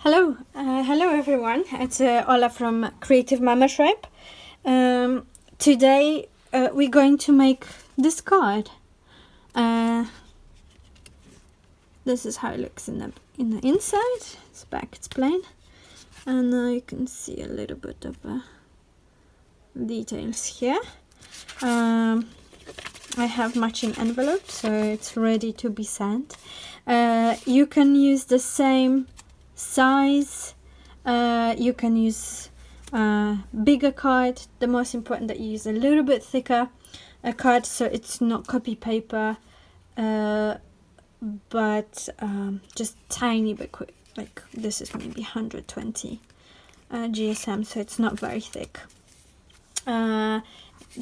Hello everyone. It's Ola from Creative Mama Shrimp. Today we're going to make this card. This is how it looks in the inside. It's back, it's plain, and you can see a little bit of details here. I have matching envelope, so it's ready to be sent. You can use the same size. You can use bigger card. The most important that you use a little bit thicker a card, so it's not copy paper, but just tiny bit quick. Like this is maybe 120 GSM, so it's not very thick. The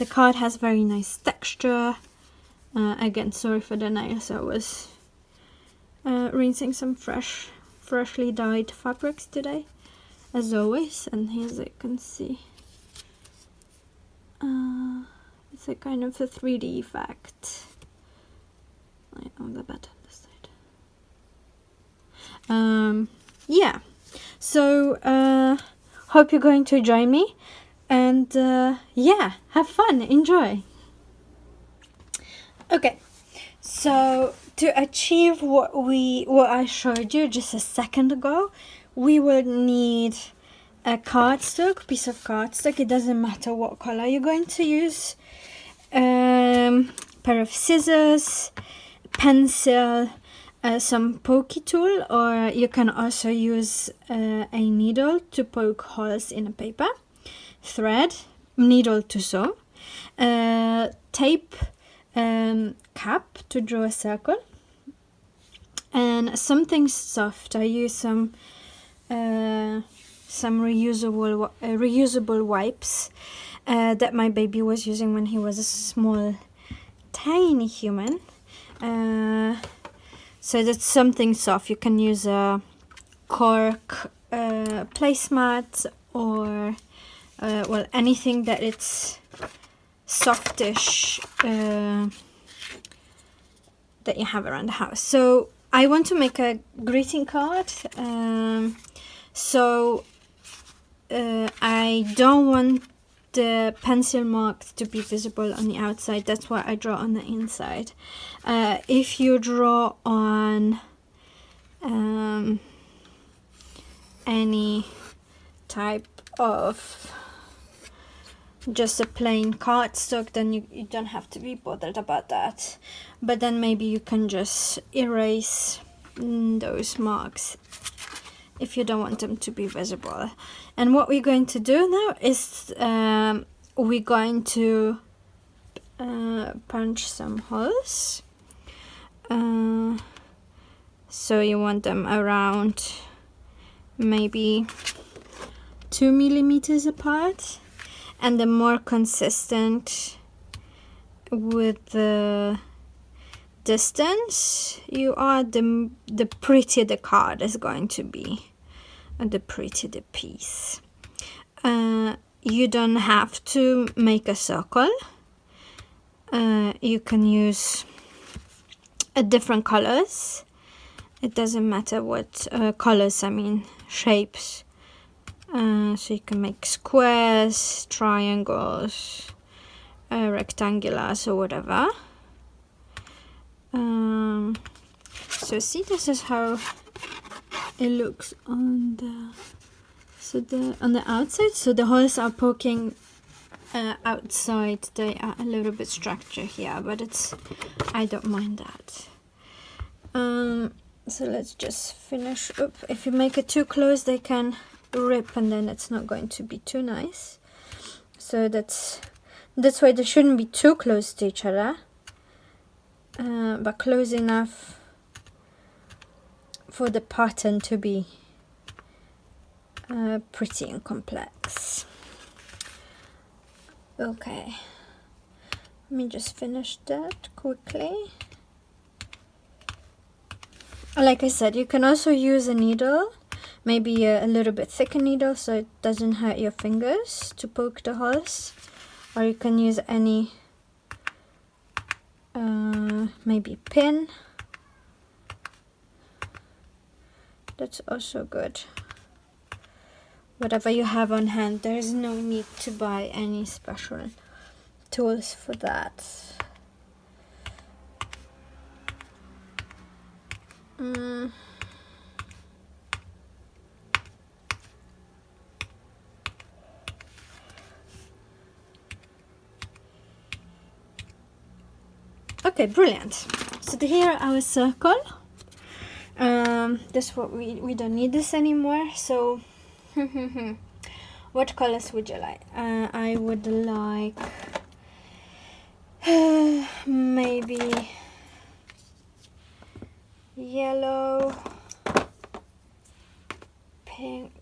card has very nice texture. Again, sorry for the nails. I was rinsing some freshly dyed fabrics today, as always. And here, as you can see, it's a kind of a 3D effect. On the back on this side. Yeah. So hope you're going to join me. And yeah, have fun, enjoy. Okay, so to achieve what I showed you just a second ago, we will need a cardstock, piece of cardstock. It doesn't matter what color you're going to use. Pair of scissors, pencil, some pokey tool, or you can also use a needle to poke holes in a paper. Thread, needle to sew, tape, cap to draw a circle, and something soft. I use some reusable wipes that my baby was using when he was a small, tiny human. So that's something soft. You can use a cork placemat, or well, anything that it's softish that you have around the house. So I want to make a greeting card. So I don't want the pencil marks to be visible on the outside. That's why I draw on the inside. If you draw on any type of just a plain cardstock, then you don't have to be bothered about that. But then maybe you can just erase those marks if you don't want them to be visible. And what we're going to do now is we're going to punch some holes. So you want them around maybe 2 millimeters apart. And the more consistent with the distance you are, the prettier the card is going to be, and the prettier the piece. You don't have to make a circle. You can use different colors. It doesn't matter what colors, I mean shapes. So you can make squares, triangles, rectangulars, or whatever. So see, this is how it looks on the outside. So the holes are poking outside. They are a little bit structured here, but I don't mind that. So let's just finish up. If you make it too close, they can rip, and then it's not going to be too nice. So that's why they shouldn't be too close to each other, but close enough for the pattern to be pretty and complex. Okay, let me just finish that quickly. Like I said, you can also use a needle, maybe a little bit thicker needle, so it doesn't hurt your fingers to poke the holes. Or you can use any maybe pin. That's also good. whatever you have on hand. There is no need to buy any special tools for that. Okay, brilliant. So here our circle. This what we don't need this anymore. So what colors would you like? I would like maybe yellow, pink,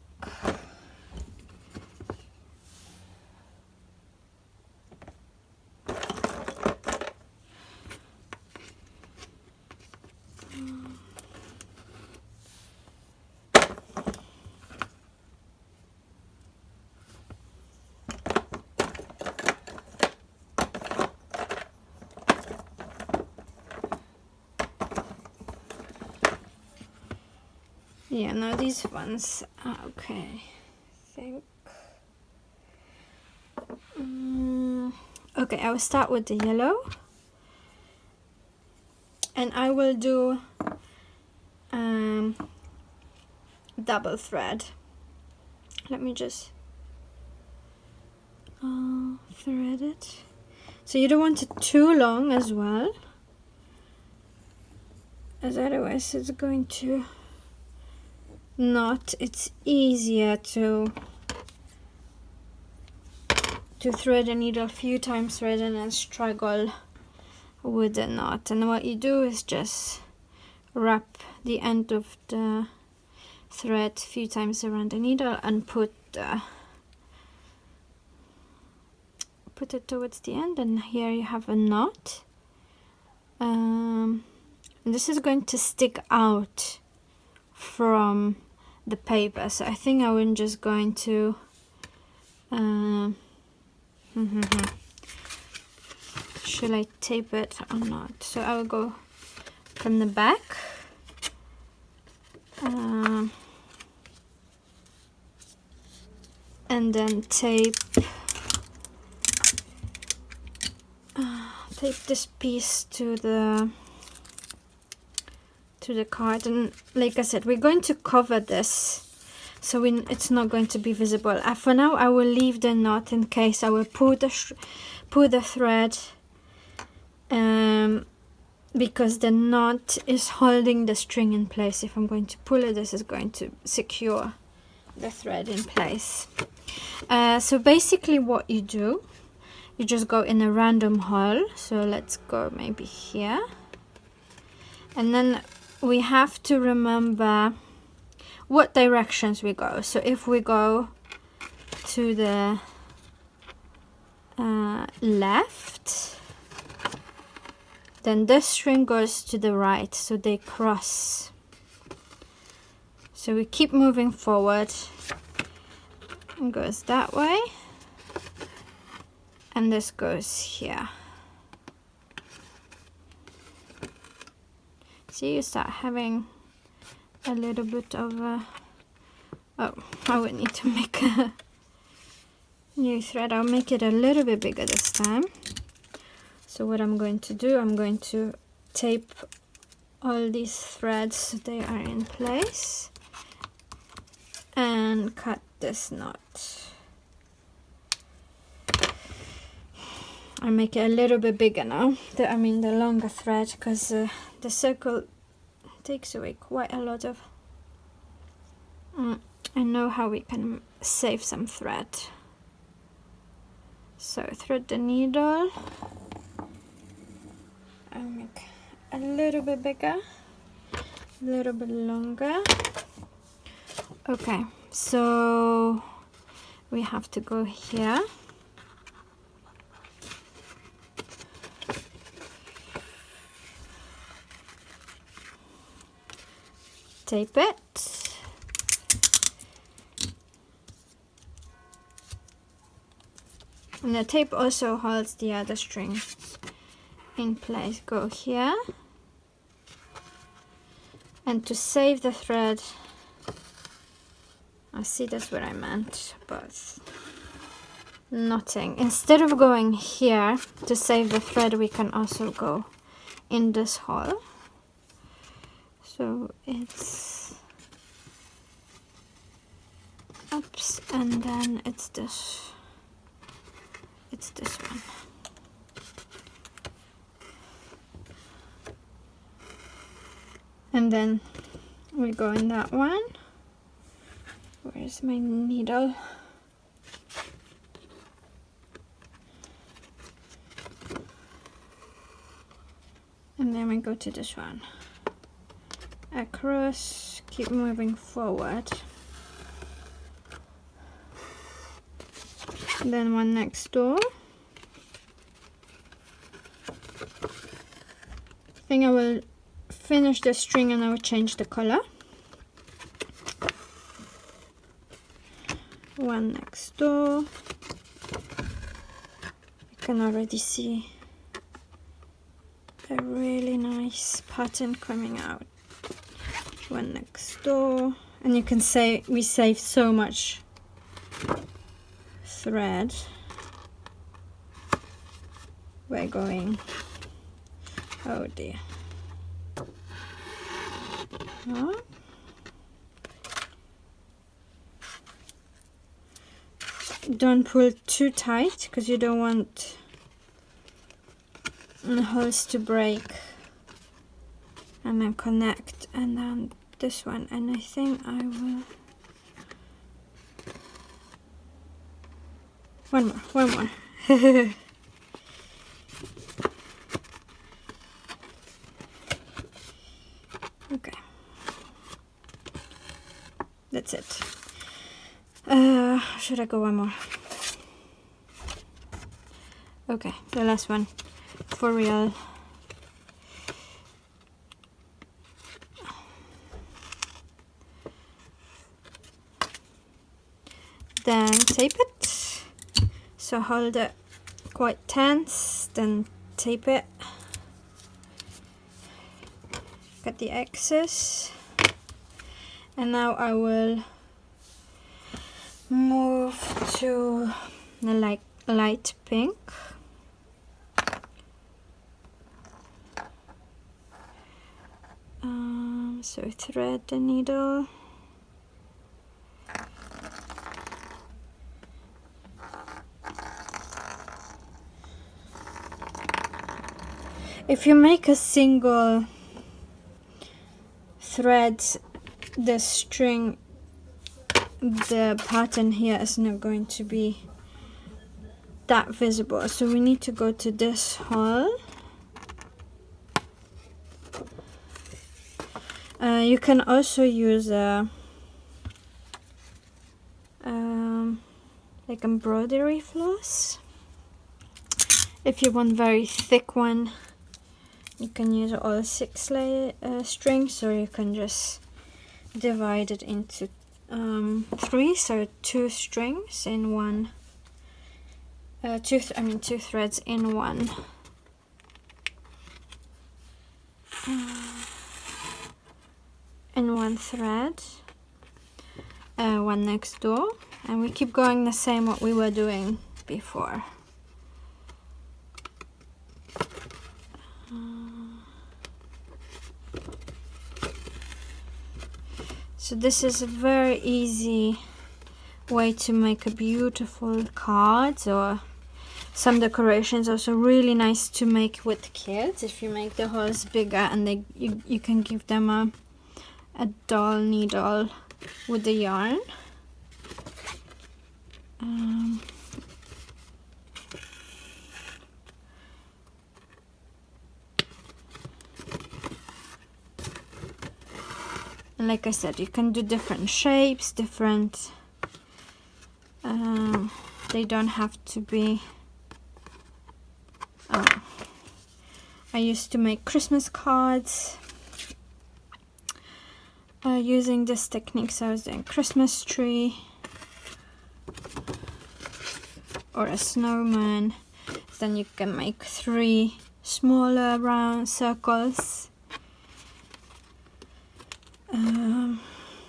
yeah, no, these ones are okay, I think. Okay, I will start with the yellow, and I will do double thread. Let me just thread it. So you don't want it too long as well, as otherwise it's going to knot. It's easier to thread a needle a few times rather than struggle with the knot. And what you do is just wrap the end of the thread a few times around the needle and put it towards the end, and here you have a knot. And this is going to stick out from the paper, so I think I'm just going to should I tape it or not? So I will go from the back, and then tape this piece to the card. And like I said, we're going to cover this, so it's not going to be visible. For now, I will leave the knot in case I will pull the thread, because the knot is holding the string in place. If I'm going to pull it, this is going to secure the thread in place. So basically what you do, you just go in a random hole. So let's go maybe here, and then we have to remember what directions we go. So if we go to the left, then this string goes to the right, so they cross. So we keep moving forward, and goes that way, and this goes here. See, you start having a little bit of a... Oh, I would need to make a new thread. I'll make it a little bit bigger this time. So what I'm going to do, I'm going to tape all these threads so they are in place, and cut this knot. I'll make it a little bit bigger now, the longer thread, because the circle takes away quite a lot of... I know how we can save some thread. So thread the needle. I'll make a little bit bigger, a little bit longer. Okay, so we have to go here. Tape it. And the tape also holds the other string in place. Go here, and to save the thread, I see that's what I meant, but nothing. Instead of going here to save the thread, we can also go in this hole. So it's ups, and then it's this one. And then we go in that one. Where's my needle? And then we go to this one. Across, keep moving forward. Then one next door. I think I will finish the string and I will change the color. One next door. You can already see a really nice pattern coming out. One next door, and you can say we save so much thread. We're going, oh dear. Oh. Don't pull too tight because you don't want the holes to break, and then connect, and then this one, and I think I will one more okay, that's it. Should I go one more? Okay, the last one for real. Then tape it. So hold it quite tense, then tape it. Cut the excess. And now I will move to the light pink. So thread the needle. If you make a single thread, the string, the pattern here is not going to be that visible, so we need to go to this hole. You can also use a like embroidery floss. If you want very thick one, you can use all 6 strings, or you can just divide it into 3, so 2 strings in one. 2 threads in one. In one thread. One next door, and we keep going the same what we were doing before. So this is a very easy way to make a beautiful card, or some decorations. Also really nice to make with kids if you make the holes bigger, and you can give them a doll needle with the yarn. And like I said, you can do different shapes, different, they don't have to be, I used to make Christmas cards using this technique. So I was doing Christmas tree or a snowman. Then you can make 3 smaller round circles.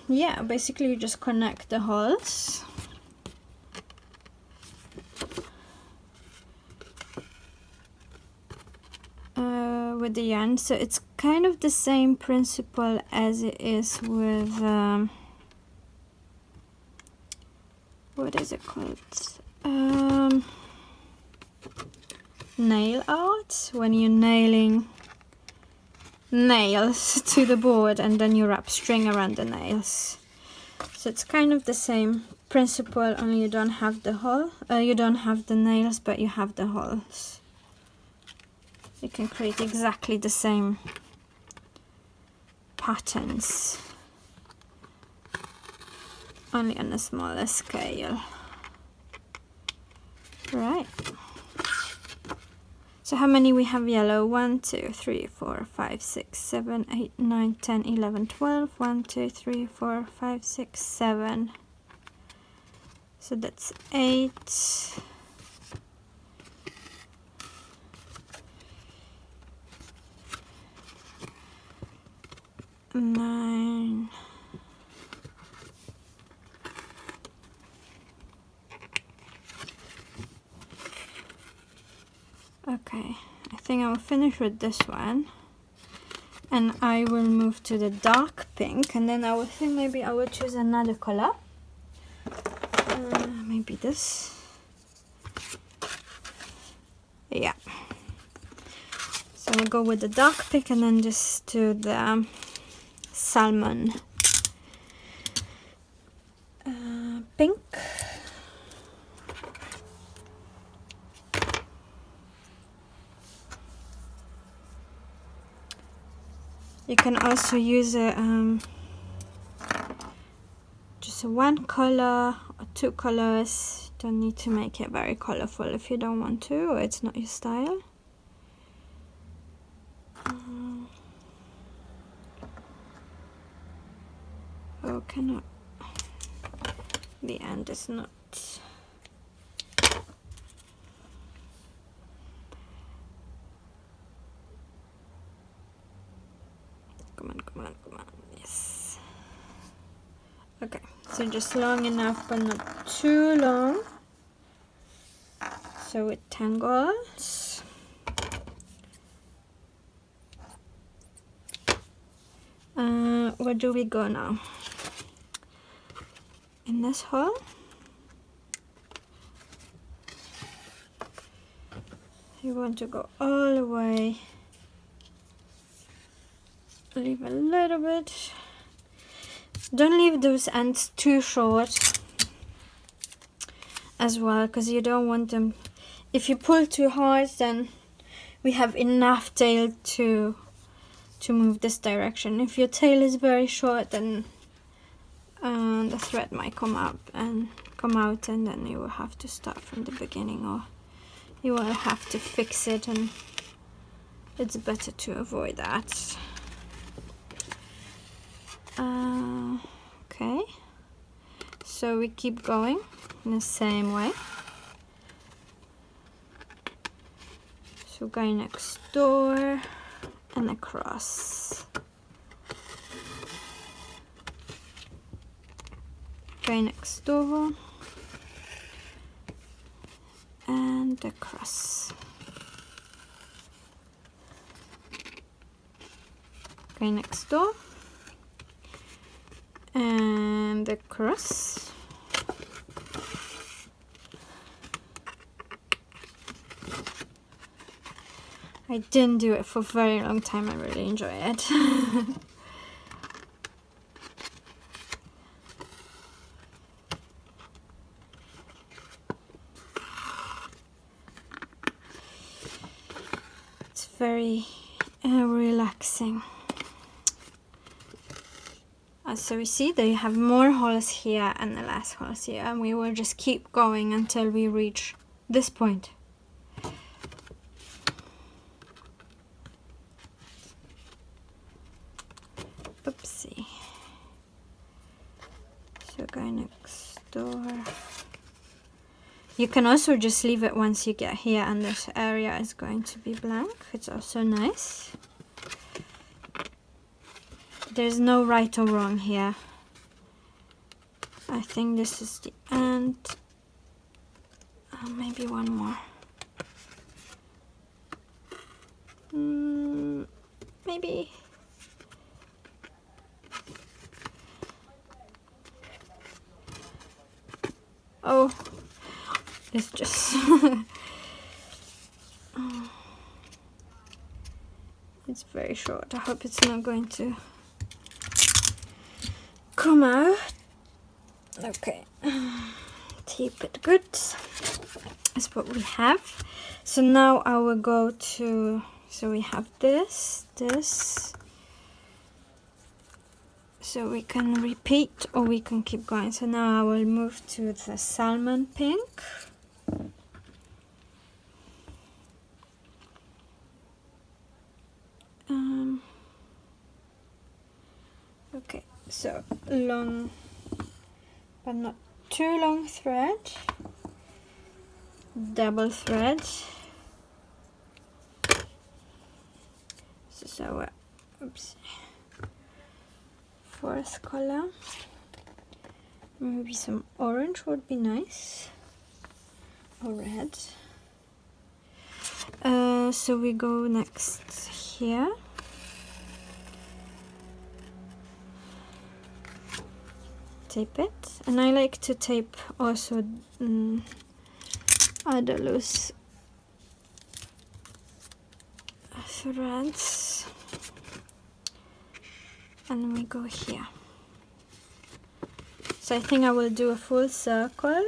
yeah, basically you just connect the holes. With the yarn, so it's kind of the same principle as it is with what is it called, nail art, when you're nailing nails to the board and then you wrap string around the nails. So it's kind of the same principle, only you don't have the hole, you don't have the nails, but you have the holes. You can create exactly the same patterns, only on a smaller scale. Right. So how many we have yellow? 1, 2, 3, 4, 5, 6, 7, 8, 9, 10, 11, 12. 1, 2, 3, 4, 5, 6, 7. So that's 8. Nine. Okay, I think I will finish with this one, and I will move to the dark pink, and then I will think maybe I will choose another color. Maybe this. Yeah. So I'll go with the dark pink and then just do the salmon pink. You can also use just one color or 2 colors. Don't need to make it very colorful if you don't want to, or it's not your style. Oh, cannot. The end is not. Come on, come on, come on. Yes. Okay, so just long enough but not too long, so it tangles. Where do we go now? In this hole. You want to go all the way. Leave a little bit. Don't leave those ends too short as well, because you don't want them. If you pull too hard, then we have enough tail to move this direction. If your tail is very short, then the thread might come out, and then you will have to start from the beginning, or you will have to fix it, and it's better to avoid that. Okay, so we keep going in the same way. So go next door and across. Go next door and across. Go next door and across. I didn't do it for a very long time. I really enjoy it. It's very relaxing. So we see that you have more holes here and the last holes here, and we will just keep going until we reach this point. Oopsie. So go next door. You can also just leave it once you get here and this area is going to be blank. It's also nice. There's no right or wrong here. I think this is the end. Maybe one more. Maybe. Oh, it's just it's very short. I hope it's not going to come out. Okay, tape it good. That's what we have. So now I will go to, so we have this, so we can repeat or we can keep going. So now I will move to the salmon pink. Okay, so long, but not too long thread, double thread. This is our, oops, fourth color. Maybe some orange would be nice, or red. So we go next here. Tape it, and I like to tape also other loose threads, and we go here. So I think I will do a full circle,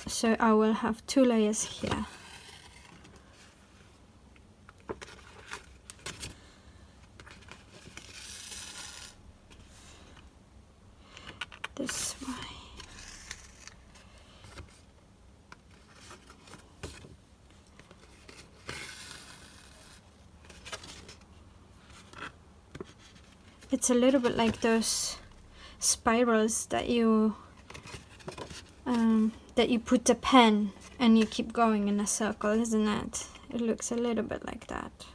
so I will have 2 layers here. This way. It's a little bit like those spirals that you put the pen and you keep going in a circle, isn't it? It looks a little bit like that.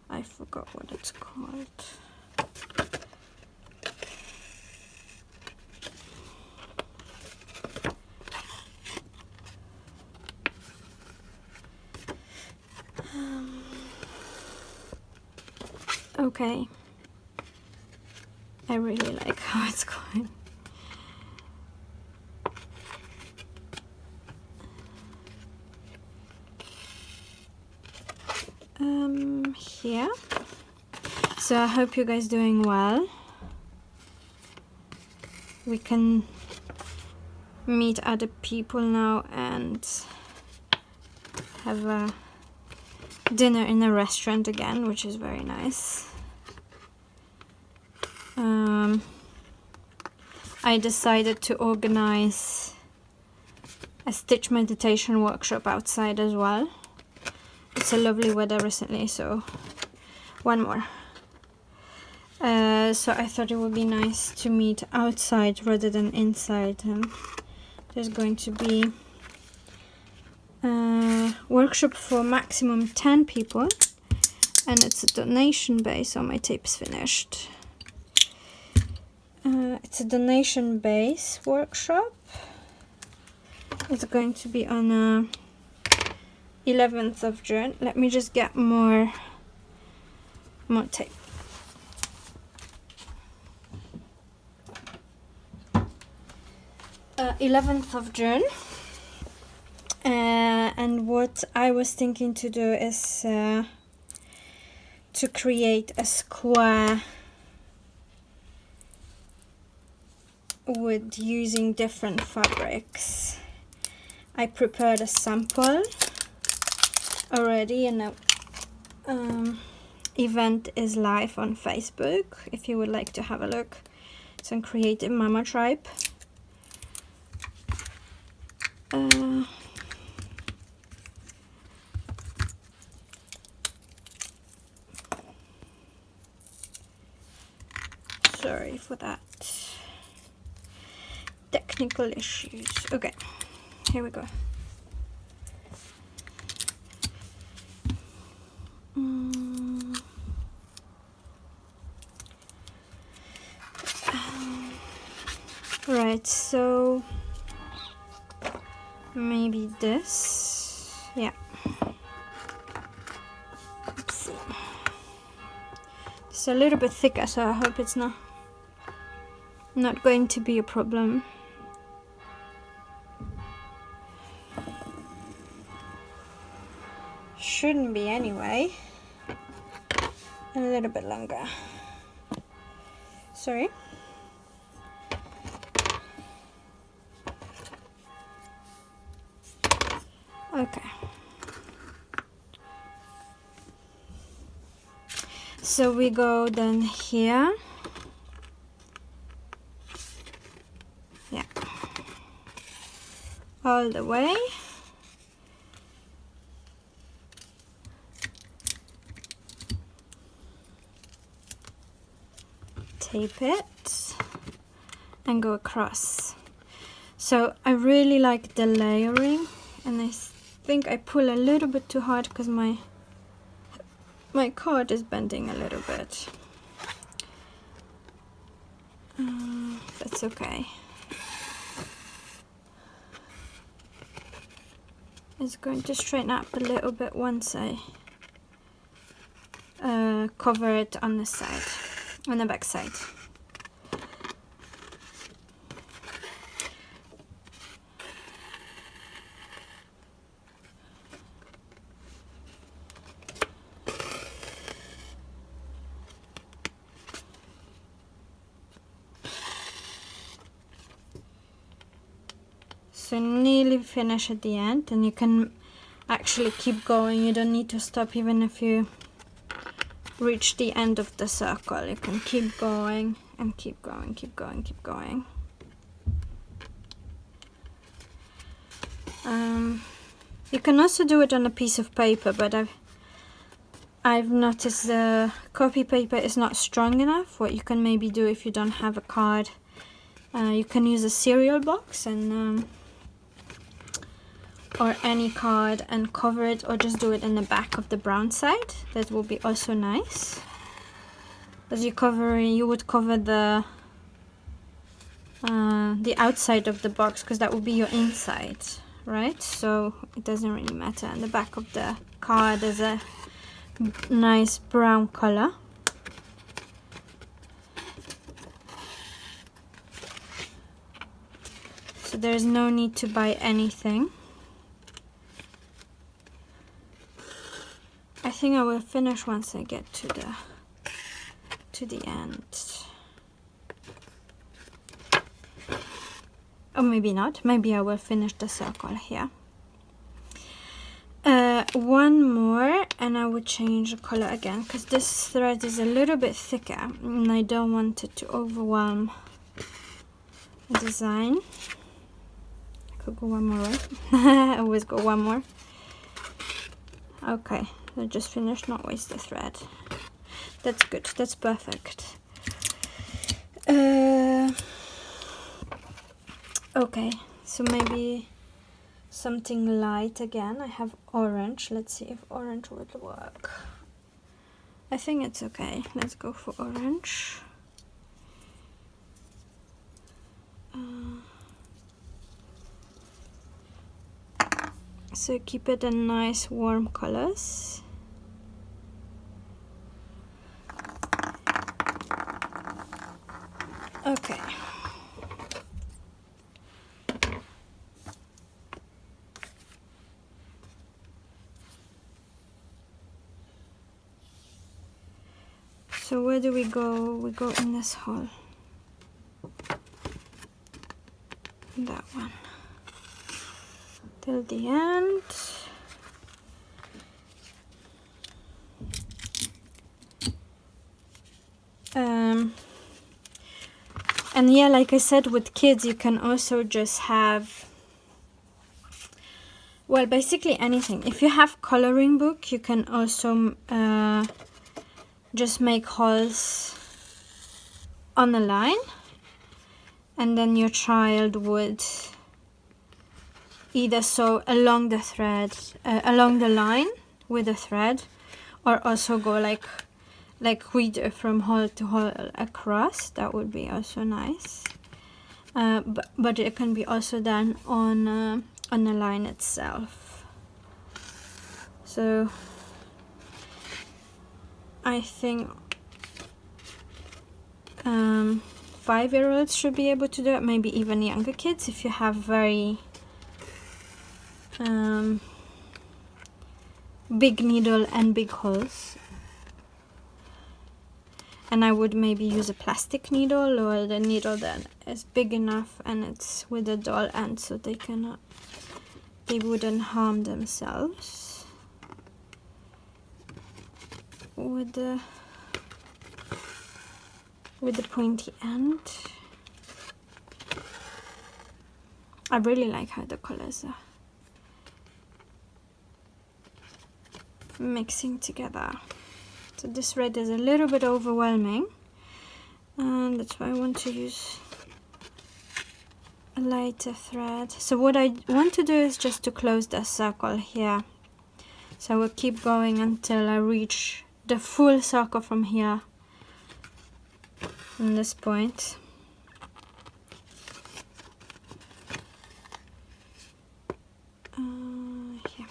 I forgot what it's called. Okay. I really like how it's going. Here. So I hope you guys doing well. We can meet other people now and have a dinner in a restaurant again, which is very nice. I decided to organize a stitch meditation workshop outside as well. It's a lovely weather recently, so one more. So I thought it would be nice to meet outside rather than inside. There's going to be a workshop for maximum 10 people, and it's a donation base. So my tape's finished. It's a donation base workshop. It's going to be on 11th of June. Let me just get more tape. Uh, 11th of June. And what I was thinking to do is to create a square with using different fabrics. I prepared a sample already, and the event is live on Facebook if you would like to have a look. It's on Creative Mama Tribe. Sorry for that. Technical issues. Okay, here we go. Right, so maybe this, yeah. Oopsie. It's a little bit thicker, so I hope it's not going to be a problem. Shouldn't be anyway. A little bit longer. Sorry. Okay. So we go then here. Yeah. All the way. Tape it and go across. So I really like the layering, and I think I pull a little bit too hard because my card is bending a little bit. That's okay. It's going to straighten up a little bit once I cover it on the side, on the back side. So nearly finish at the end, and you can actually keep going. You don't need to stop even if you reach the end of the circle. You can keep going and keep going, keep going, keep going. You can also do it on a piece of paper, but I've noticed the copy paper is not strong enough. What you can maybe do if you don't have a card, you can use a cereal box and or any card and cover it, or just do it in the back of the brown side. That will be also nice. As you would cover the outside of the box, because that would be your inside, right? So it doesn't really matter. And the back of the card is a nice brown color. So there's no need to buy anything. I think I will finish once I get to the end. Or maybe not. Maybe I will finish the circle here. One more, and I would change the color again, because this thread is a little bit thicker and I don't want it to overwhelm the design. I could go one more, right? I always go one more. Okay, I just finished, not waste the thread. That's good, that's perfect. Okay, so maybe something light again. I have orange. Let's see if orange would work. I think it's okay. Let's go for orange. So keep it in nice warm colors. Okay. So where do we go? We go in this hole. That one. Till the end. And yeah, like I said, with kids you can also just have, well, basically anything. If you have coloring book, you can also just make holes on the line, and then your child would either sew along the thread, along the line with the thread, or also go like we do from hole to hole across. That would be also nice. but it can be also done on the line itself. So I think 5-year-olds should be able to do it, maybe even younger kids if you have very big needle and big holes. And I would maybe use a plastic needle or the needle that is big enough and it's with a dull end, so they wouldn't harm themselves with the pointy end. I really like how the colors are mixing together. So this red is a little bit overwhelming, and that's why I want to use a lighter thread. So what I want to do is just to close the circle here. So I will keep going until I reach the full circle from here, from this point. Here.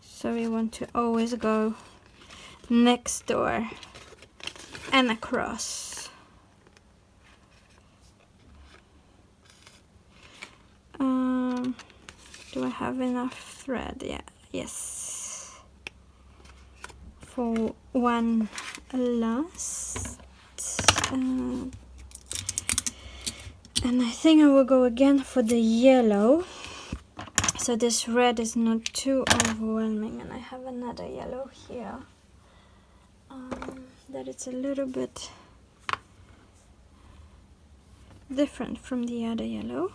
So we want to always go next door and across. Do I have enough thread? Yeah, yes. For one last. And I think I will go again for the yellow. So this red is not too overwhelming, and I have another yellow here that it's a little bit different from the other yellow.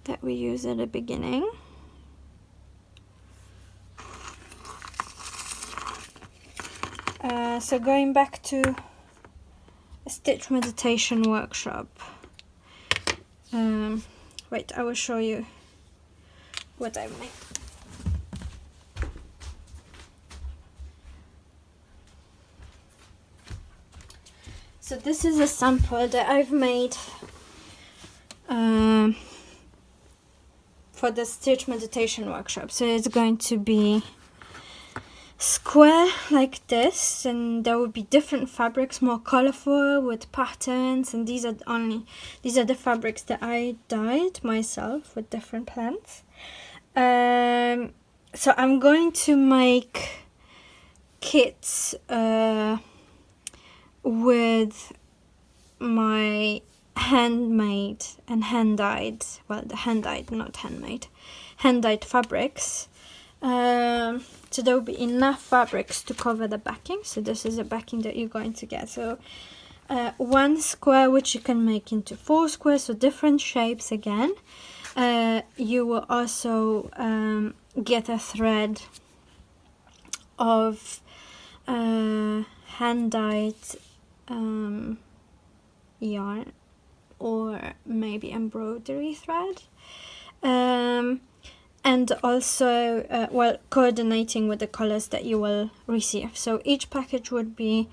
That we use at the beginning. So going back to a stitch meditation workshop. Wait, I will show you what I've made. So this is a sample that I've made for the stitch meditation workshop. So it's going to be square like this, and there will be different fabrics, more colorful with patterns, and these are the fabrics that I dyed myself with different plants. So I'm going to make kits with my handmade and hand-dyed, well, the hand-dyed, not handmade, hand-dyed fabrics. So there will be enough fabrics to cover the backing. So this is a backing that you're going to get. So one square, which you can make into 4 squares, so different shapes again. You will also get a thread of hand-dyed yarn or maybe embroidery thread. And also, well, coordinating with the colors that you will receive. So each package would be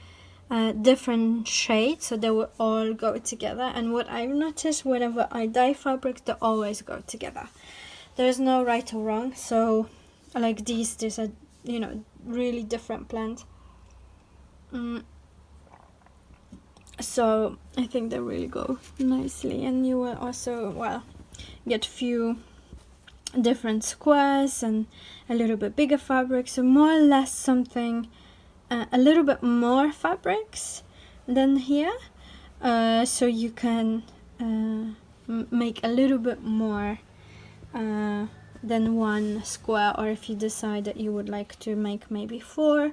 different shades, so they will all go together. And what I've noticed, whenever I dye fabrics, they always go together. There's no right or wrong. So like these are, you know, really different plants. So I think they really go nicely. And you will also, well, get few different squares and a little bit bigger fabric, so more or less something a little bit more fabrics than here, so you can make a little bit more than 1 square, or if you decide that you would like to make maybe 4,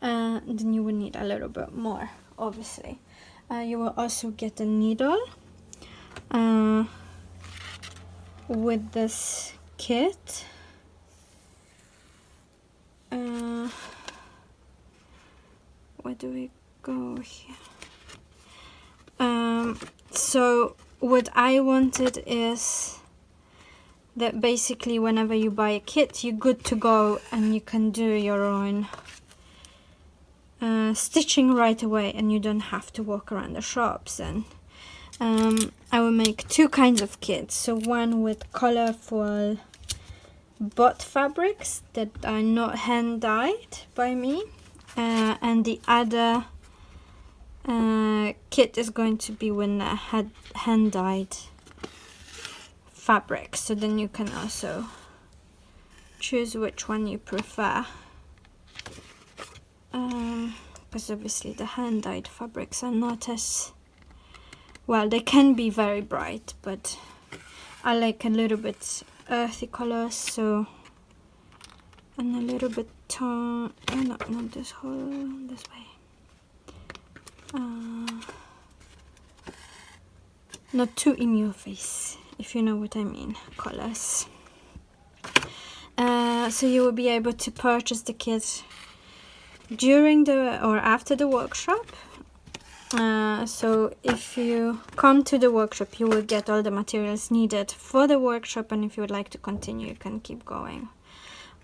then you would need a little bit more, obviously. You will also get a needle with this kit. Where do we go here? So what I wanted is that basically whenever you buy a kit, you're good to go and you can do your own stitching right away, and you don't have to walk around the shops. And I will make two kinds of kits. So one with colorful bought fabrics that are not hand dyed by me, and the other kit is going to be with hand dyed fabric. So then you can also choose which one you prefer, because obviously the hand dyed fabrics are not as well, they can be very bright, but I like a little bit earthy colors, so, and a little bit tone, not this whole, this way, not too in your face, if you know what I mean, colors. So you will be able to purchase the kit during the or after the workshop. So if you come to the workshop, you will get all the materials needed for the workshop, and if you would like to continue, you can keep going.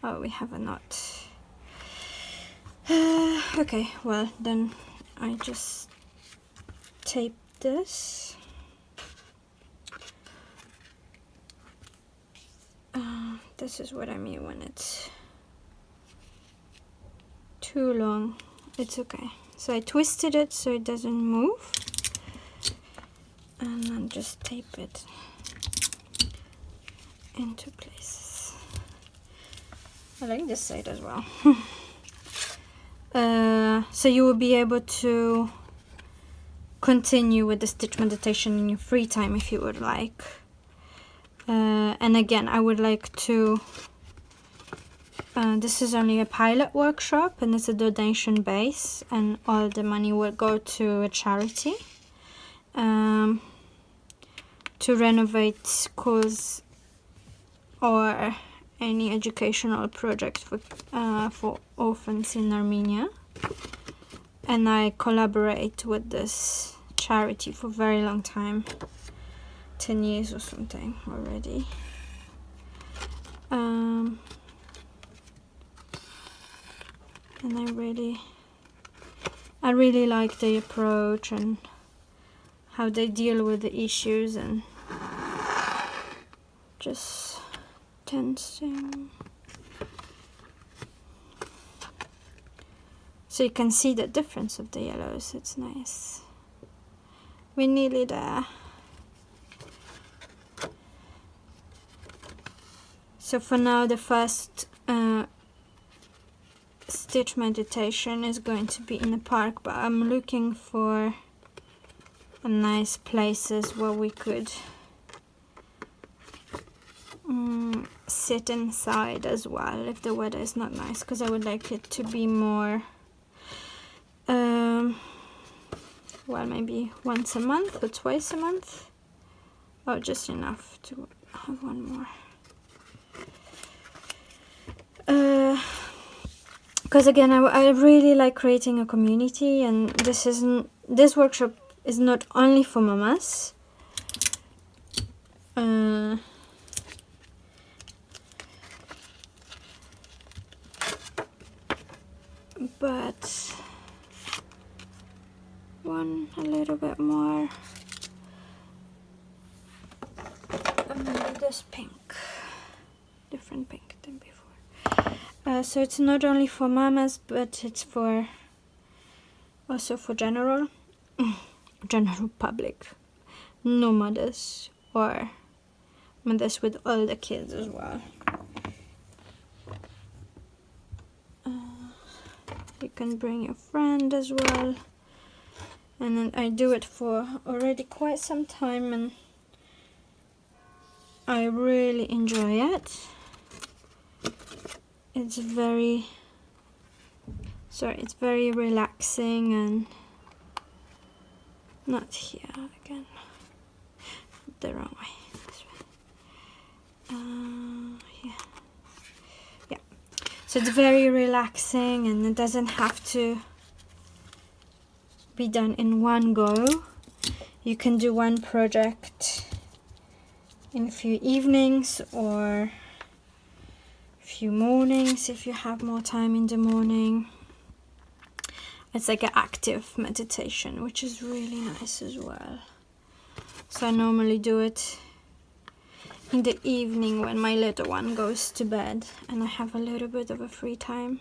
Oh, we have a knot. Okay, well then I just tape this. This is what I mean when it's too long. It's okay. So I twisted it so it doesn't move, and then just tape it into places. I like this side as well. So you will be able to continue with the stitch meditation in your free time if you would like. And again, I would like to, this is only a pilot workshop, and it's a donation base, and all the money will go to a charity to renovate schools or any educational project for orphans in Armenia. And I collaborate with this charity for a very long time, 10 years or something already. And I really like the approach and how they deal with the issues, and just tensing. So you can see the difference of the yellows. It's nice. We're nearly there. So for now, the first stitch meditation is going to be in the park, but I'm looking for nice places where we could sit inside as well if the weather is not nice, because I would like it to be more well, maybe once a month or twice a month, or just enough to have one more. Because again, I really like creating a community, and this workshop is not only for mamas. But one a little bit more. This pink, different pink than before. So it's not only for mamas, but it's also for general public, no mothers or mothers with all the kids as well. You can bring your friend as well, and then I do it for already quite some time, and I really enjoy it. It's very relaxing, and not here again, the wrong way, this way. Yeah, so it's very relaxing, and it doesn't have to be done in one go. You can do one project in a few evenings or a few mornings if you have more time in the morning. It's like an active meditation, which is really nice as well. So I normally do it in the evening when my little one goes to bed and I have a little bit of a free time.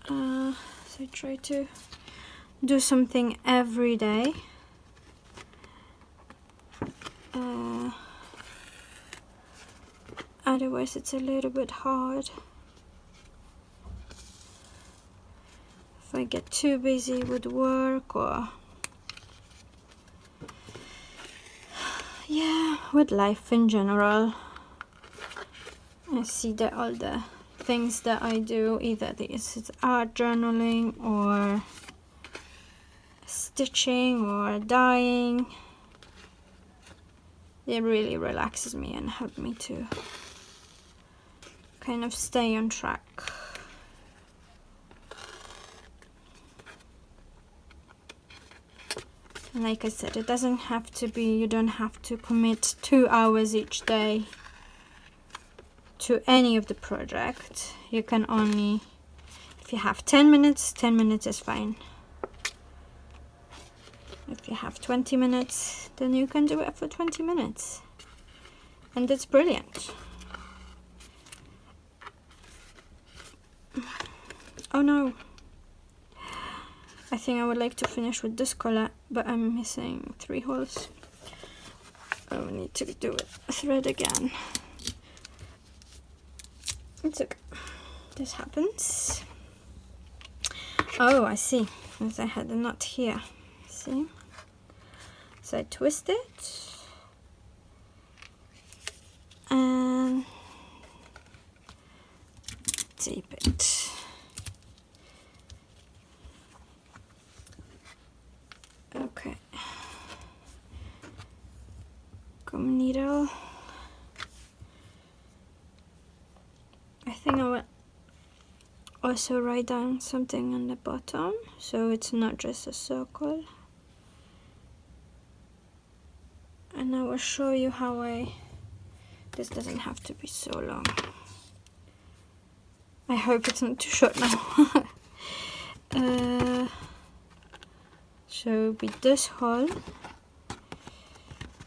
So I try to do something every day. Otherwise it's a little bit hard. If I get too busy with work or with life in general, I see that all the things that I do, either this is art journaling or stitching or dyeing, it really relaxes me and helps me to kind of stay on track. And like I said, it doesn't have to be, you don't have to commit 2 hours each day to any of the project. You can only, if you have 10 minutes, 10 minutes is fine. If you have 20 minutes, then you can do it for 20 minutes. And it's brilliant. Oh no. I think I would like to finish with this color, but I'm missing 3 holes. I will need to do it thread again. It's okay. This happens. Oh, I see. Because I had a knot here. See? So I twist it. And tape it. Okay. Gum needle. I think I will also write down something on the bottom so it's not just a circle. And I will show you how this doesn't have to be so long. I hope it's not too short now. So with this hole,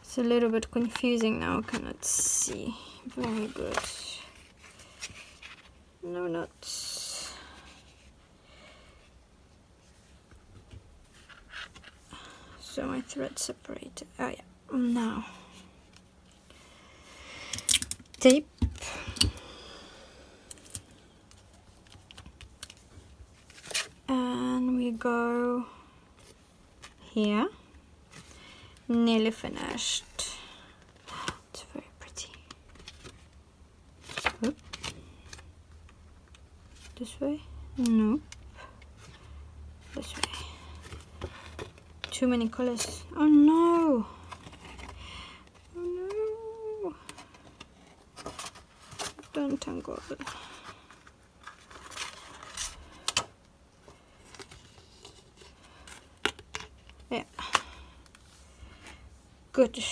it's a little bit confusing now, I cannot see very good. No knots. So my thread separated. Oh yeah, now tape. And we go here. Nearly finished. It's very pretty. Oop. This way? Nope. This way. Too many colors. Oh no! Oh no! Don't tangle. Yeah. Good.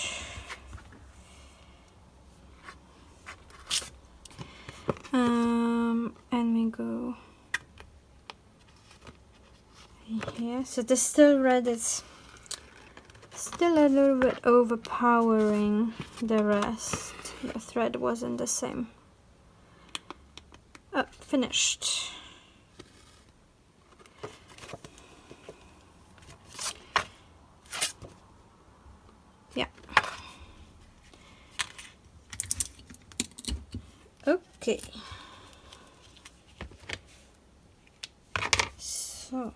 And we go here. So the still red is still a little bit overpowering the rest. The thread wasn't the same. Oh, finished. Yeah. Okay. So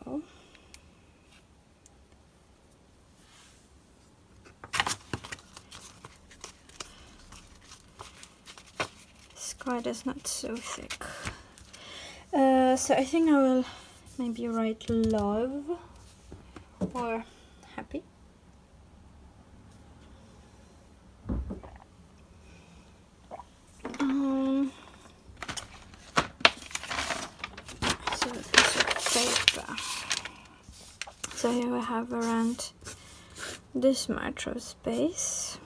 this card is not so thick. So I think I will maybe write love or happy. So a piece of paper. So here we have around this much of space.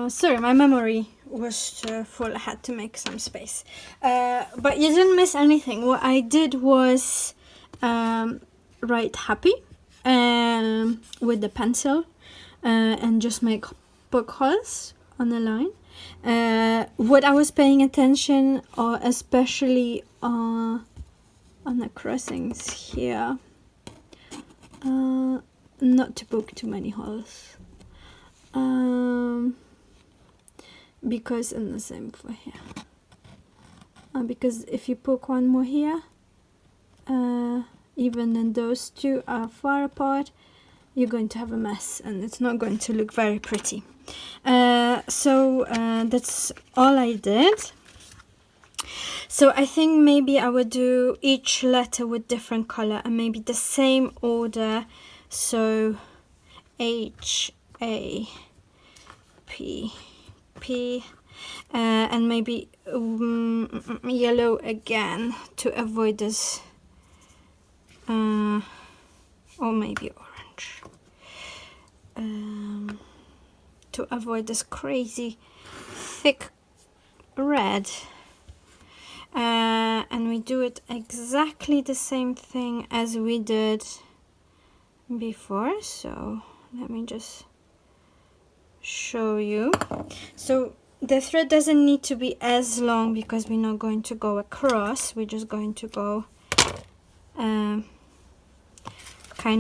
Sorry, my memory was full. I had to make some space. But you didn't miss anything. What I did was write happy with the pencil and just make poke holes on the line. What I was paying attention, especially on the crossings here, not to poke too many holes. Because, and the same for here. Because if you poke one more here, even then those two are far apart, you're going to have a mess and it's not going to look very pretty. So that's all I did. So I think maybe I would do each letter with different color and maybe the same order. So H, A, P, P, and maybe yellow again to avoid this, or maybe orange, to avoid this crazy thick red. And we do it exactly the same thing as we did before. So let me just show you. So the thread doesn't need to be as long because we're not going to go across. We're just going to go kind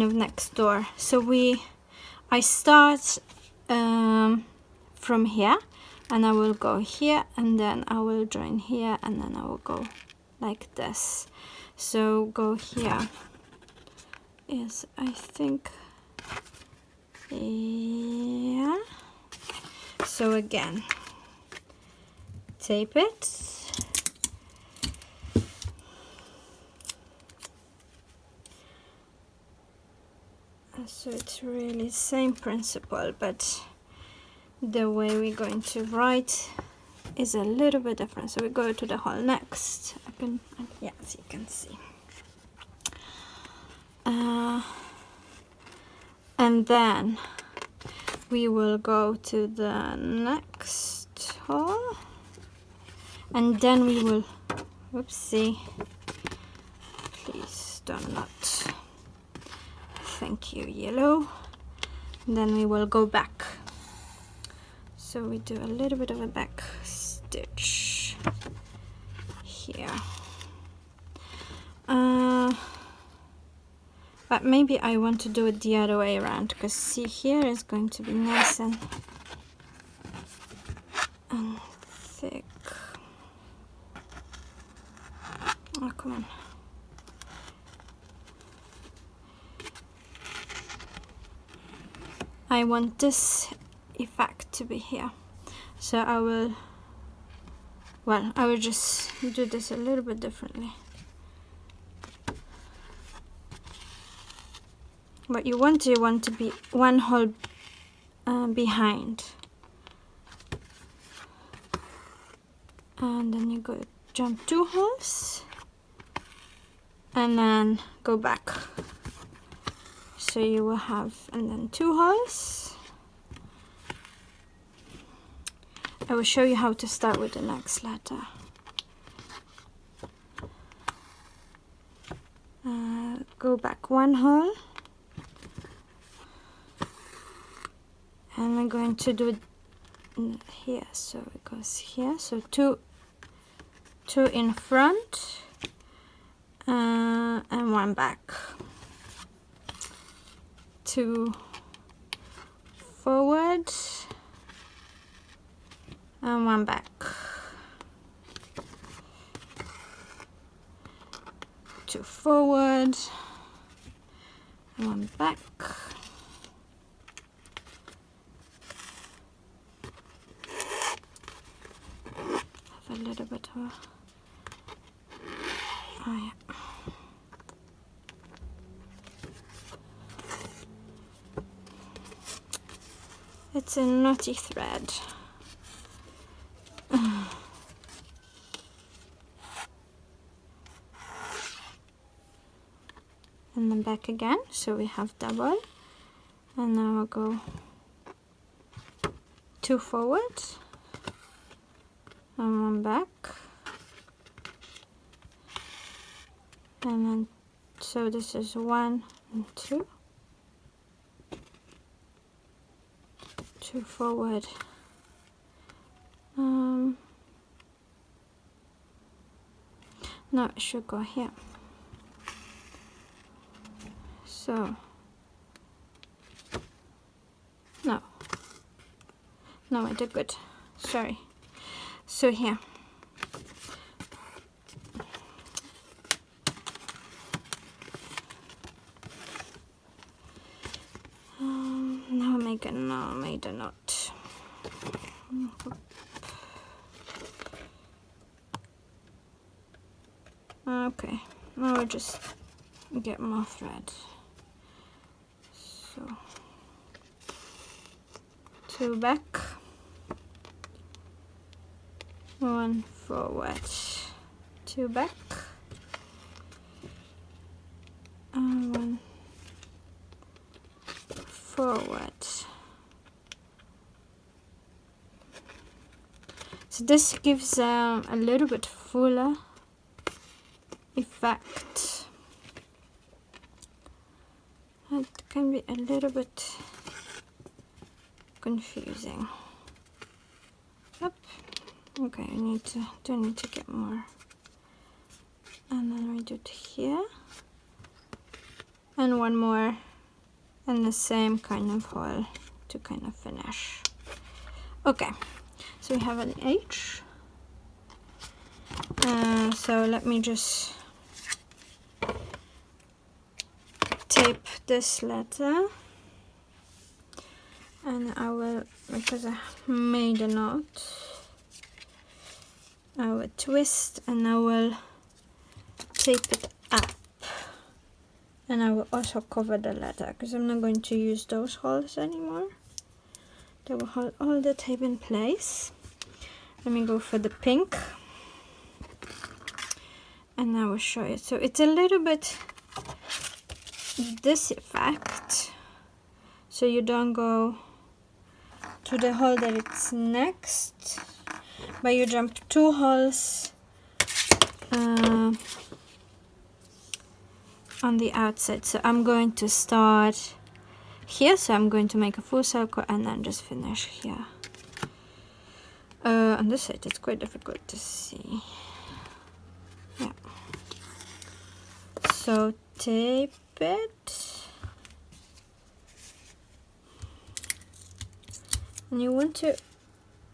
of next door. So I start from here, and I will go here, and then I will join here, and then I will go like this. So go here is, I think, yeah. So again, tape it. So it's really the same principle, but the way we're going to write is a little bit different. So we go to the hole next. Yeah, as you can see. And then we will go to the next hole, and then we will, whoopsie, please do not, thank you, yellow. And then we will go back. So we do a little bit of a back stitch here. But maybe I want to do it the other way around, because see, here is going to be nice and thick. Oh, come on. I want this effect to be here. So I will just do this a little bit differently. What you want to be one hole behind, and then you go jump 2 holes and then go back. So you will have, and then 2 holes. I will show you how to start with the next letter. Go back 1 hole. And we're going to do it here, so it goes here. So two in front and 1 back. 2 forward and 1 back. 2 forward and 1 back. A little bit of, oh yeah. It's a knotty thread. and then back again, so we have double. And now I'll go 2 forward and 1 back, and then so this is 1 and 2, 2 forward, no, it should go here, so no, I did good, sorry. So here, now make a knot, made a knot. Okay, now we'll just get more thread. So 2 back, 1 forward, 2 back, and 1 forward. So this gives a little bit fuller effect. It can be a little bit confusing. Yep. Okay, I do need to get more. And then we do it here. And one more. And the same kind of hole to kind of finish. Okay, so we have an H. So let me just tape this letter. And I will, because I made a knot, I will twist and I will tape it up. And I will also cover the letter because I'm not going to use those holes anymore. They will hold all the tape in place. Let me go for the pink. And I will show you. So it's a little bit this effect. So you don't go to the hole that it's next, but you jump 2 holes on the outside. So I'm going to start here, so I'm going to make a full circle and then just finish here. On this side it's quite difficult to see. Yeah. So tape it. And you want to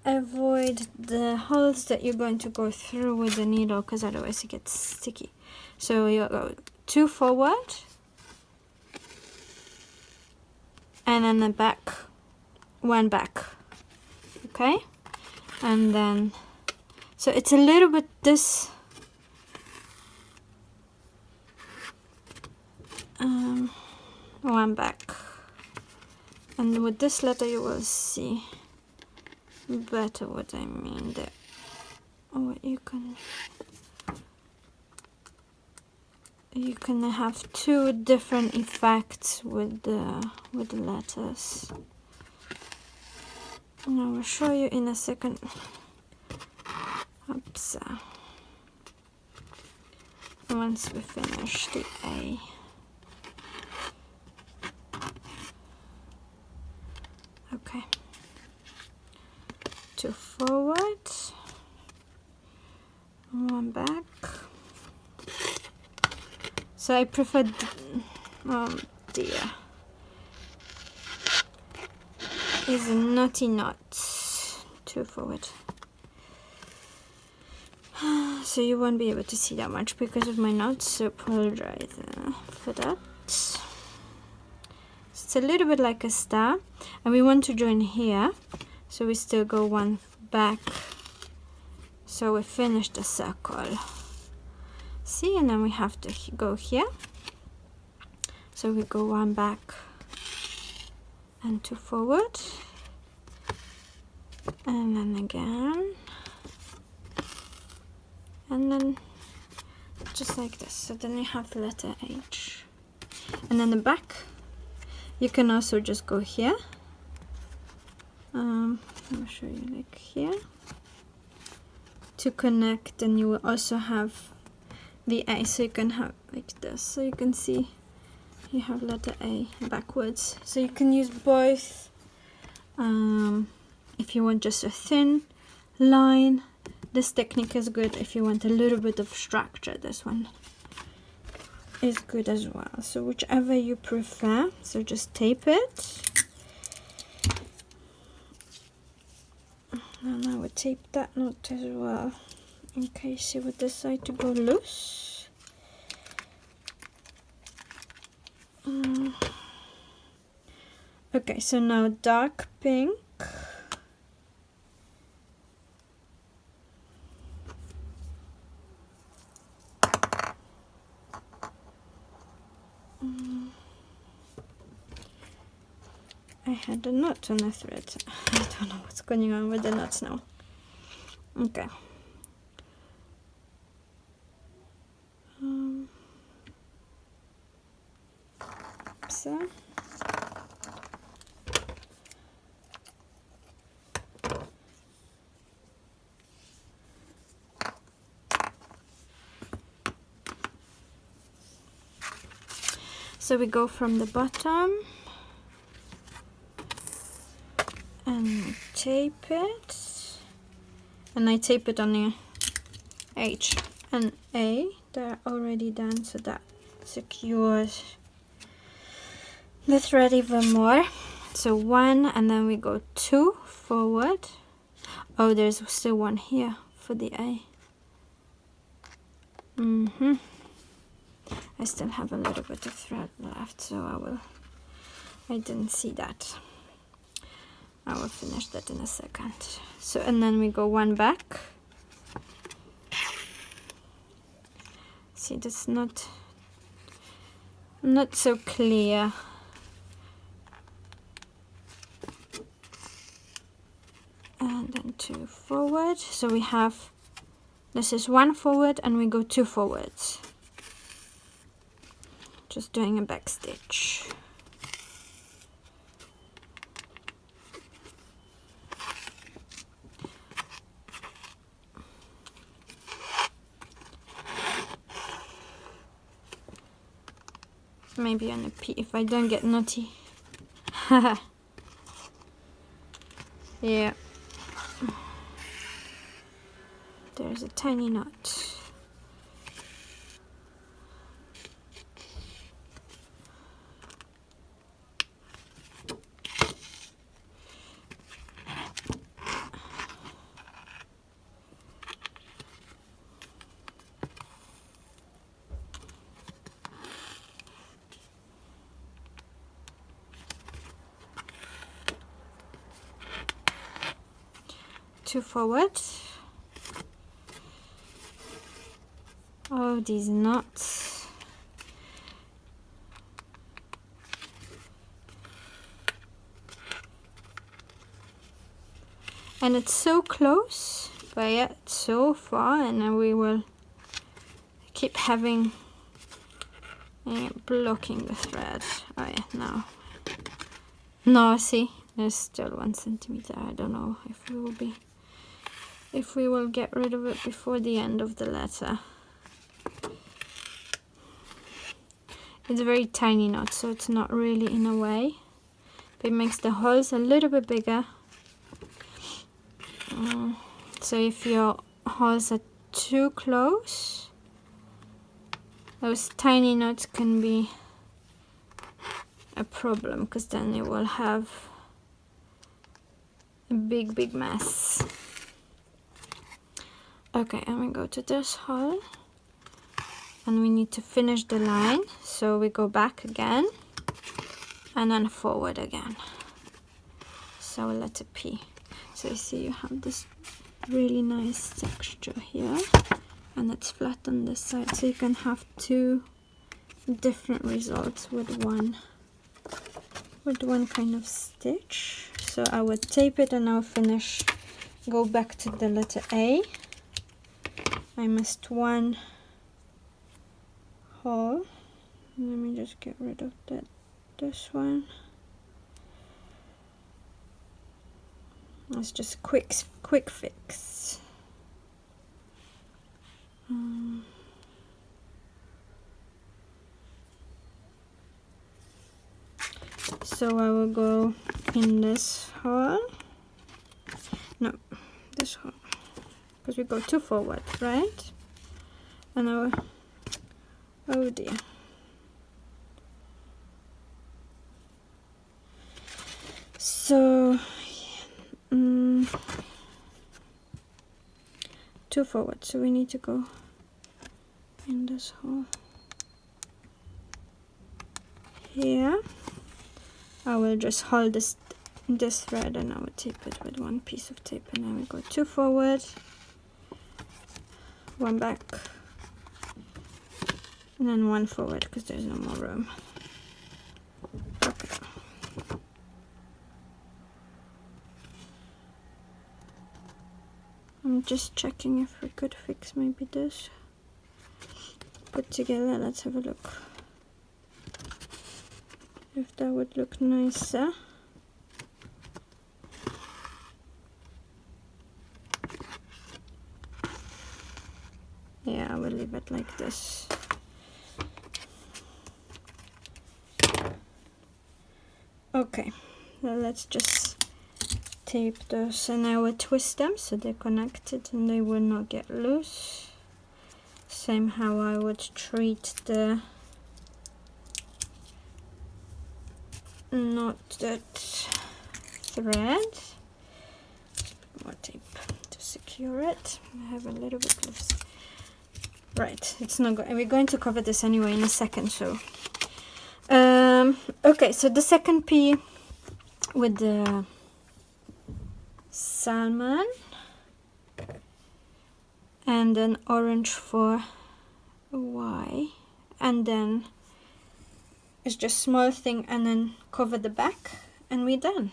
avoid the holes that you're going to go through with the needle, because otherwise it gets sticky. So you go 2 forward, and then the back, 1 back. Okay, and then so it's a little bit this. 1 back. And with this letter you will see better what I mean there. Or you can have 2 different effects with the letters. And I will show you in a second. Oops. Once we finish the A. Okay, 2 forward, 1 back. So I prefer, oh dear, is a naughty knot. 2 forward. So you won't be able to see that much because of my knots, so apologize for that. It's a little bit like a star, and we want to join here, so we still go 1 back, so we finish the circle. See, and then we have to go here, so we go 1 back and 2 forward, and then again, and then just like this. So then we have the letter H. And then the back, you can also just go here. I'll show you like here to connect, and you will also have the A, so you can have like this, so you can see you have letter A backwards. So you can use both. If you want just a thin line, this technique is good. If you want a little bit of structure, this one is good as well. So whichever you prefer. So just tape it. And I would tape that knot as well in case you would decide to go loose. Okay, so now dark pink. I had a knot on the thread. I don't know what's going on with the knots now. Okay. So. So we go from the bottom and tape it, and I tape it on the H and A. They're already done, so that secures the thread even more. So 1, and then we go 2 forward. Oh, there's still one here for the A. I still have a little bit of thread left, so I didn't see that. I will finish that in a second. So, and then we go 1 back. See, that's not so clear. And then 2 forward. So we have, this is 1 forward, and we go 2 forwards. Just doing a back stitch. Maybe on a P if I don't get naughty. Yeah. There's a tiny knot. Two forward. Oh, these knots. And it's so close, but yet so far, and then we will keep having blocking the thread. Oh yeah, no, see, there's still 1 centimeter. I don't know if we will get rid of it before the end of the letter. It's a very tiny knot, so it's not really in a way, but it makes the holes a little bit bigger. So if your holes are too close, those tiny knots can be a problem, because then you will have a big mess. Okay, and we go to this hole, and we need to finish the line, so we go back again and then forward again. So letter P. So you see you have this really nice texture here, and it's flat on this side, so you can have 2 different results with one kind of stitch. So I would tape it, and I'll finish, go back to the letter A. I missed 1 hole, Let me just get rid of this one. That's just quick fix. So I will go in this hole. No, this hole, because we go too forward, right? And I will, oh dear. So too forward, so we need to go in this hole here. I will just hold this thread and I will tape it with one piece of tape, and then we go two forward, one back, and then one forward because there's no more room. Okay. I'm just checking if we could fix maybe this. Put together, let's have a look. If that would look nicer. Yeah, I will leave it like this. Okay, well, let's just tape those, and I will twist them so they're connected and they will not get loose. Same how I would treat the knotted thread. More tape to secure it. I have a little bit loose. Right, it's not going. We're going to cover this anyway in a second. So, okay. So the second P with the salmon, and then orange for Y, and then it's just small thing, and then cover the back, and we're done.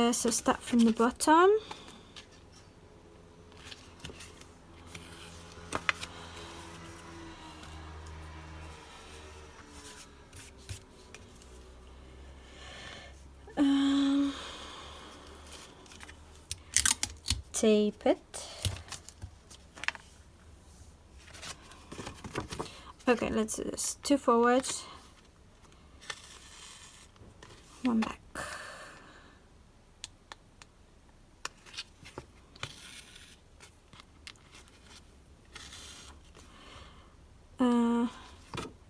So start from the bottom. Tape it. Okay, let's do this. Two forward, one back.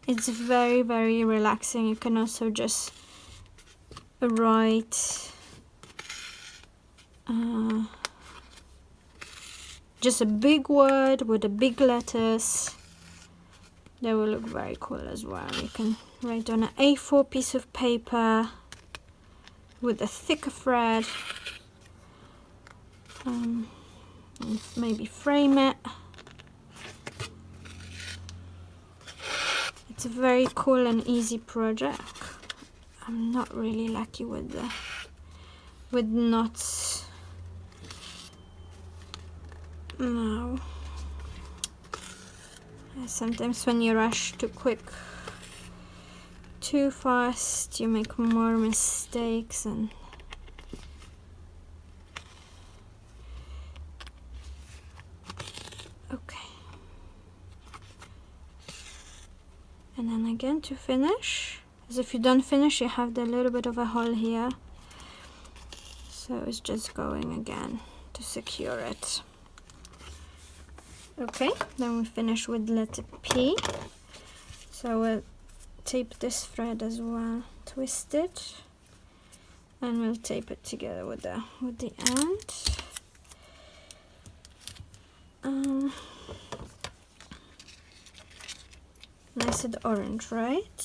It's very, very relaxing. You can also just write just a big word with a big letters. They will look very cool as well. You can write on an A4 piece of paper with a thicker thread, and maybe frame it. It's a very cool and easy project. I'm not really lucky with knots. No. Sometimes when you rush too quick, too fast, you make more mistakes. And okay. And then again to finish, as if you don't finish, you have the little bit of a hole here. So it's just going again to secure it. Okay, then we finish with letter P. So we'll tape this thread as well, twist it, and we'll tape it together with the end. And I said orange, right?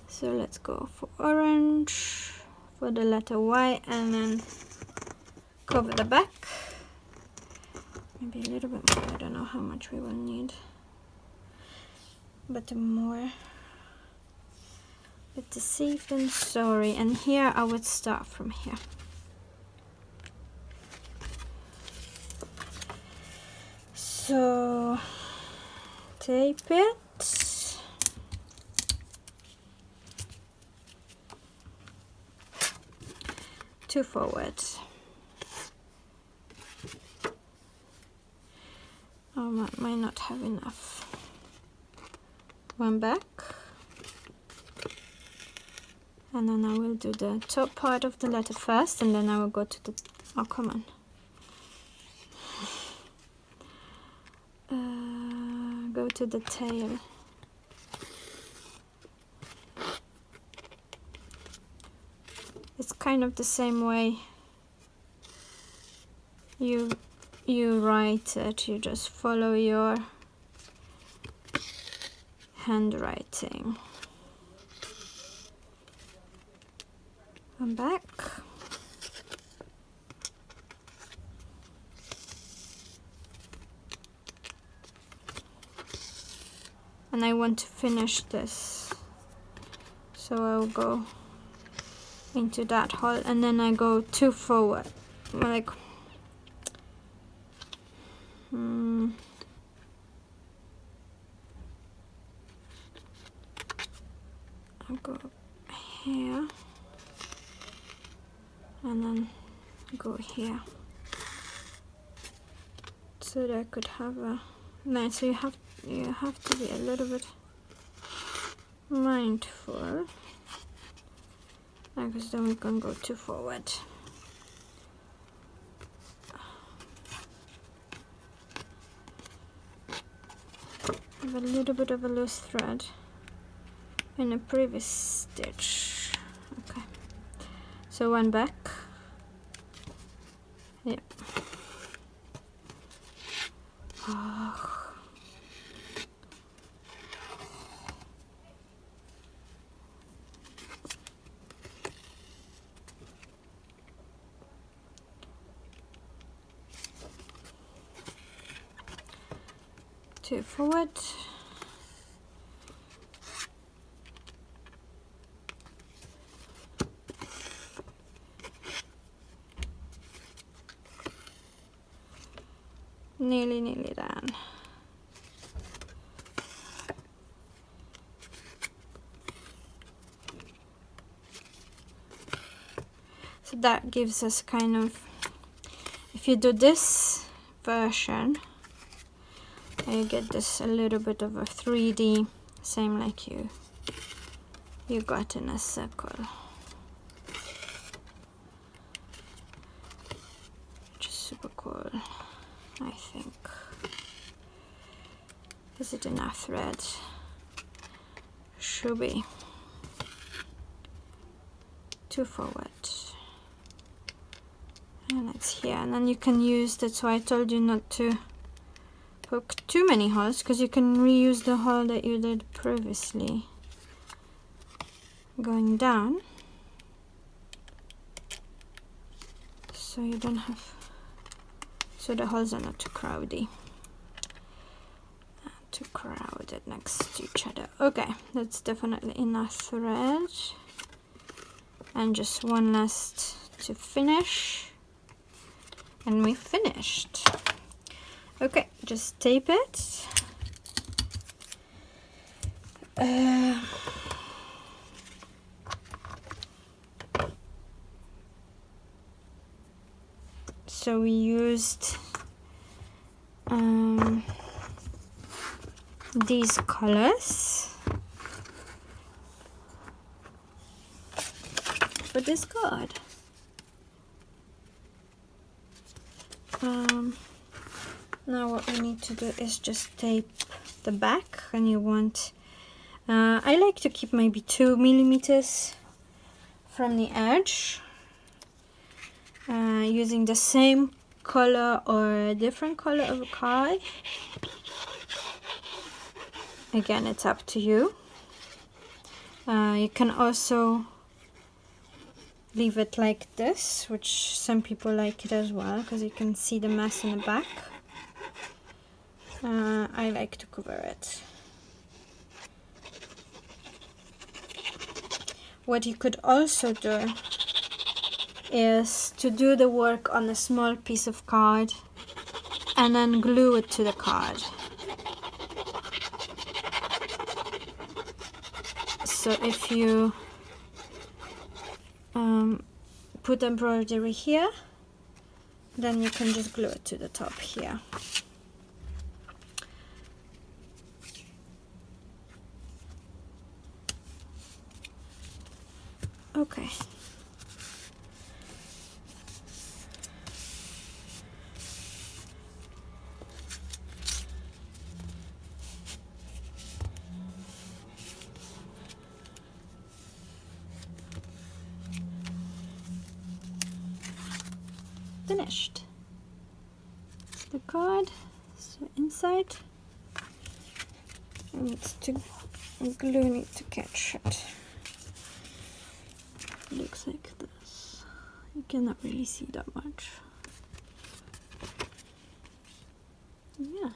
So let's go for orange for the letter Y, and then cover the back. Maybe a little bit more, I don't know how much we will need. but more better safe than sorry. And here I would start from here. So tape it. Two forward. Oh, I might not have enough. One back. And then I will do the top part of the letter first, and then I will go to the, oh come on. Go to the tail. It's kind of the same way you write it, you just follow your handwriting. And back. And I want to finish this, so I'll go into that hole, and then I go two forward, like I'll go here and then go here, so that I could have a nice. So you have to be a little bit mindful, because then we can go too forward. Have a little bit of a loose thread in a previous stitch. Okay, so one back. Yep. Oh. Two forward. Nearly done. So that gives us kind of, if you do this version, you get this a little bit of a 3D, same like you got in a circle, which is super cool, I think. Is it enough thread? Should be. Two forward. And it's here, and then you can use, that's why I told you not to poke too many holes, because you can reuse the hole that you did previously going down, so you don't have, so the holes are not too crowded next to each other. Okay, that's definitely enough thread, and just one last to finish, and we finished. Okay, just tape it. So we used these colors for this card. Now what we need to do is just tape the back, and you want, I like to keep maybe 2 millimeters from the edge, using the same color or a different color of a card. Again, it's up to you. You can also leave it like this, which some people like it as well, because you can see the mess in the back. I like to cover it. what you could also do is to do the work on a small piece of card and then glue it to the card. So if you put embroidery here, then you can just glue it to the top here. Okay. Finished. The card, so inside needs to glue needs to catch it. Looks like this. You cannot really see that much. Yeah.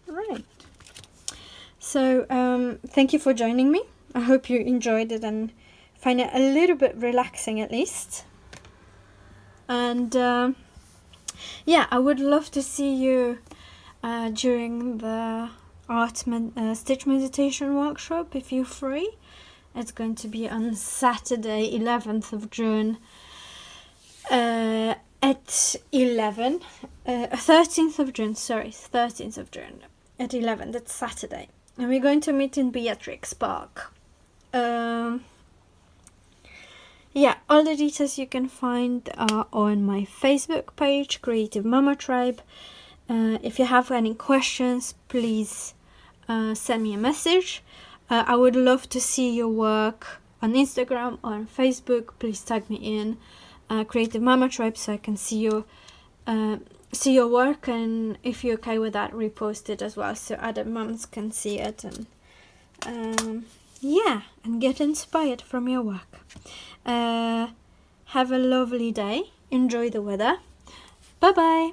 Right. So thank you for joining me. I hope you enjoyed it and find it a little bit relaxing at least. And yeah, I would love to see you during the stitch meditation workshop if you're free. It's going to be on Saturday 11th of June at 11. 13th of June, sorry, 13th of June at 11. That's Saturday. And we're going to meet in Beatrix Park. Yeah, all the details you can find are on my Facebook page, Creative Mama Tribe. If you have any questions, please send me a message. I would love to see your work on Instagram or on Facebook. Please tag me in Creative Mama Tribe so I can see your work, and if you're okay with that, repost it as well so other mums can see it and yeah, and get inspired from your work. Have a lovely day. Enjoy the weather. Bye bye.